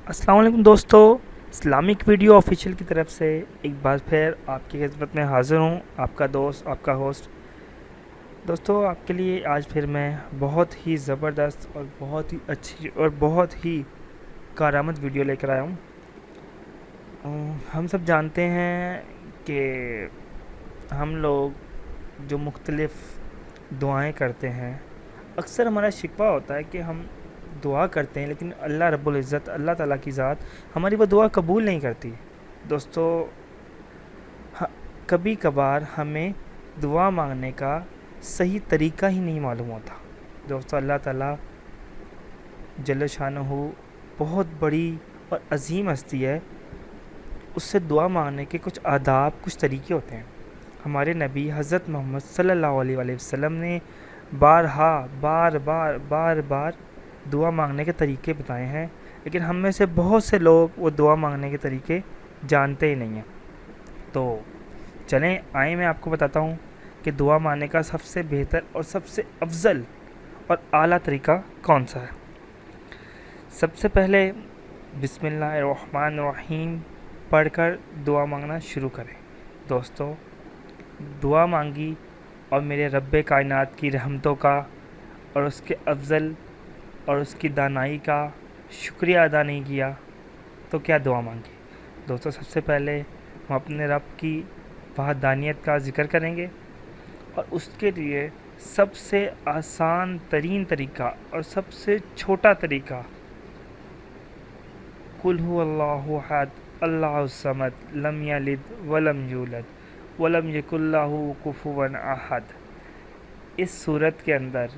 السلام علیکم دوستو، اسلامک ویڈیو آفیشیل کی طرف سے ایک بار پھر آپ کی خدمت میں حاضر ہوں، آپ کا دوست، آپ کا ہوسٹ۔ دوستو، آپ کے لیے آج پھر میں بہت ہی زبردست اور بہت ہی اچھی اور بہت ہی کارآمد ویڈیو لے کر آیا ہوں۔ ہم سب جانتے ہیں کہ ہم لوگ جو مختلف دعائیں کرتے ہیں، اکثر ہمارا شکوہ ہوتا ہے کہ ہم دعا کرتے ہیں لیکن اللہ رب العزت، اللہ تعالیٰ کی ذات ہماری وہ دعا قبول نہیں کرتی۔ دوستو، کبھی کبھار ہمیں دعا مانگنے کا صحیح طریقہ ہی نہیں معلوم ہوتا۔ دوستو، اللہ تعالیٰ جل شانہ بہت بڑی اور عظیم ہستی ہے، اس سے دعا مانگنے کے کچھ آداب، کچھ طریقے ہوتے ہیں۔ ہمارے نبی حضرت محمد صلی اللہ علیہ وسلم نے بار بار دعا مانگنے کے طریقے بتائے ہیں، لیکن ہم میں سے بہت سے لوگ وہ دعا مانگنے کے طریقے جانتے ہی نہیں ہیں۔ تو چلیں آئیں، میں آپ کو بتاتا ہوں کہ دعا مانگنے کا سب سے بہتر اور سب سے افضل اور اعلیٰ طریقہ کون سا ہے۔ سب سے پہلے بسم اللہ الرحمن الرحیم پڑھ کر دعا مانگنا شروع کریں۔ دوستو، دعا مانگی اور میرے رب کائنات کی رحمتوں کا اور اس کے افضل اور اس کی دانائی کا شکریہ ادا نہیں کیا تو کیا دعا مانگی۔ دوستو، سب سے پہلے ہم اپنے رب کی وحدانیت کا ذکر کریں گے، اور اس کے لیے سب سے آسان ترین طریقہ اور سب سے چھوٹا طریقہ قل هو اللہ احد اللہ الصمد لم یلد ولم یولد ولم یکن لہ کفوا احد۔ اس صورت کے اندر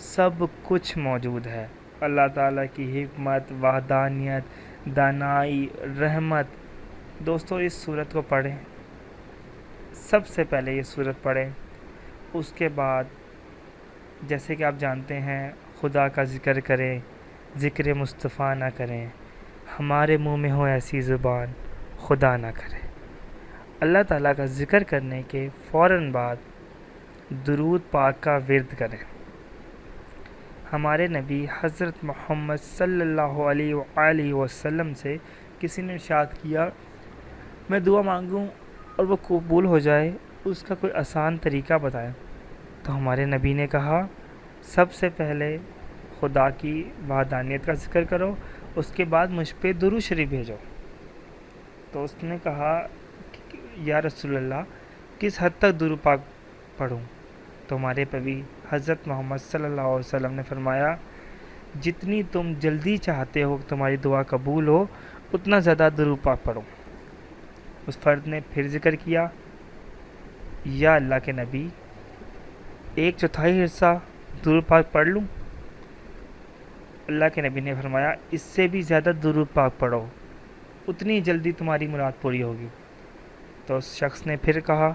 سب کچھ موجود ہے، اللہ تعالیٰ کی حکمت، وحدانیت، دانائی، رحمت۔ دوستو، اس صورت کو پڑھیں، سب سے پہلے یہ صورت پڑھیں۔ اس کے بعد جیسے کہ آپ جانتے ہیں، خدا کا ذکر کریں، ذکر مصطفیٰ نہ کریں، ہمارے منہ میں ہو ایسی زبان خدا نہ کرے۔ اللہ تعالیٰ کا ذکر کرنے کے فوراً بعد درود پاک کا ورد کریں۔ ہمارے نبی حضرت محمد صلی اللہ علیہ وآلہ وسلم سے کسی نے ارشاد کیا، میں دعا مانگوں اور وہ قبول ہو جائے، اس کا کوئی آسان طریقہ بتائیں۔ تو ہمارے نبی نے کہا، سب سے پہلے خدا کی وحدانیت کا ذکر کرو، اس کے بعد مجھ پہ درود شریف بھیجو۔ تو اس نے کہا، یا رسول اللہ، کس حد تک درود پاک پڑھوں؟ تو ہمارے نبی حضرت محمد صلی اللہ علیہ وسلم نے فرمایا، جتنی تم جلدی چاہتے ہو کہ تمہاری دعا قبول ہو، اتنا زیادہ درود پاک پڑھو۔ اس فرد نے پھر ذکر کیا، یا اللہ کے نبی، 1/4 حصہ درود پاک پڑھ لوں؟ اللہ کے نبی نے فرمایا، اس سے بھی زیادہ درود پاک پڑھو، اتنی جلدی تمہاری مراد پوری ہوگی۔ تو اس شخص نے پھر کہا،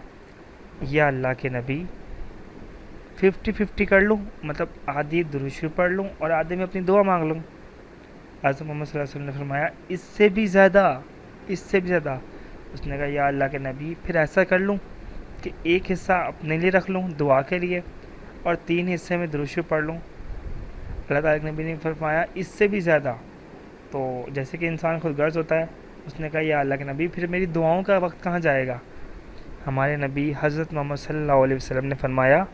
یا اللہ کے نبی، 50-50 کر لوں، مطلب آدھی درود شریف پڑھ لوں اور آدھے میں اپنی دعا مانگ لوں؟ حضرت محمد صلی اللہ علیہ وسلم نے فرمایا، اس سے بھی زیادہ، اس سے بھی زیادہ۔ اس نے کہا، یا اللہ کے نبی، پھر ایسا کر لوں کہ 1 حصہ اپنے لیے رکھ لوں دعا کے لیے اور 3 حصے میں درود شریف پڑھ لوں؟ اللہ تعالیٰ کے نبی نے فرمایا، اس سے بھی زیادہ۔ تو جیسے کہ انسان خود غرض ہوتا ہے، اس نے کہا، یا اللہ کے نبی، پھر میری دعاؤں کا وقت کہاں جائے گا؟ ہمارے نبی حضرت محمد صلی اللہ علیہ وسلم نے فرمایا،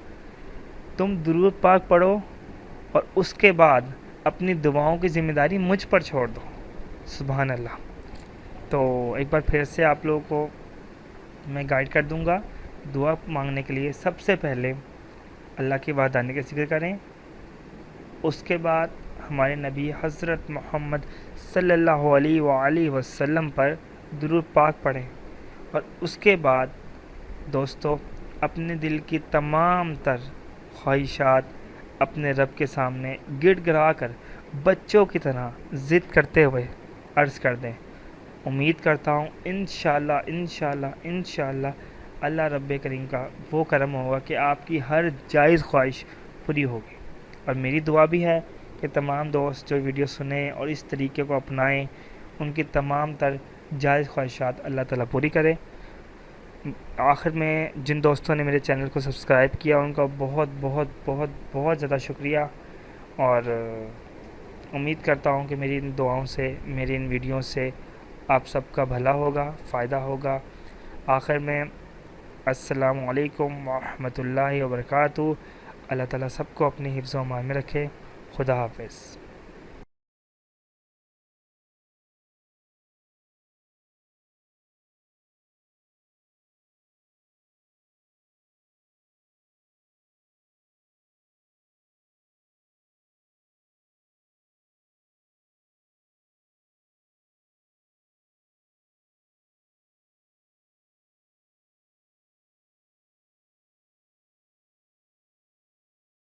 تم درود پاک پڑھو اور اس کے بعد اپنی دعاؤں کی ذمہ داری مجھ پر چھوڑ دو۔ سبحان اللہ۔ تو ایک بار پھر سے آپ لوگوں کو میں گائیڈ کر دوں گا۔ دعا مانگنے کے لیے سب سے پہلے اللہ کی وحدانیت کا ذکر کریں، اس کے بعد ہمارے نبی حضرت محمد صلی اللہ علیہ وآلہ وسلم پر درود پاک پڑھیں، اور اس کے بعد دوستو اپنے دل کی تمام تر خواہشات اپنے رب کے سامنے گڑ گڑا کر بچوں کی طرح ضد کرتے ہوئے عرض کر دیں، امید کرتا ہوں انشاءاللہ انشاءاللہ انشاءاللہ اللہ رب کریم کا وہ کرم ہوگا کہ آپ کی ہر جائز خواہش پوری ہوگی۔ اور میری دعا بھی ہے کہ تمام دوست جو ویڈیو سنیں اور اس طریقے کو اپنائیں، ان کی تمام تر جائز خواہشات اللہ تعالیٰ پوری کرے۔ آخر میں جن دوستوں نے میرے چینل کو سبسکرائب کیا، ان کا بہت بہت بہت بہت زیادہ شکریہ، اور امید کرتا ہوں کہ میری ان دعاؤں سے، میری ان ویڈیو سے آپ سب کا بھلا ہوگا، فائدہ ہوگا۔ آخر میں السلام علیکم ورحمۃ اللہ وبرکاتہ۔ اللہ تعالیٰ سب کو اپنی حفظ و امان میں رکھے۔ خدا حافظ۔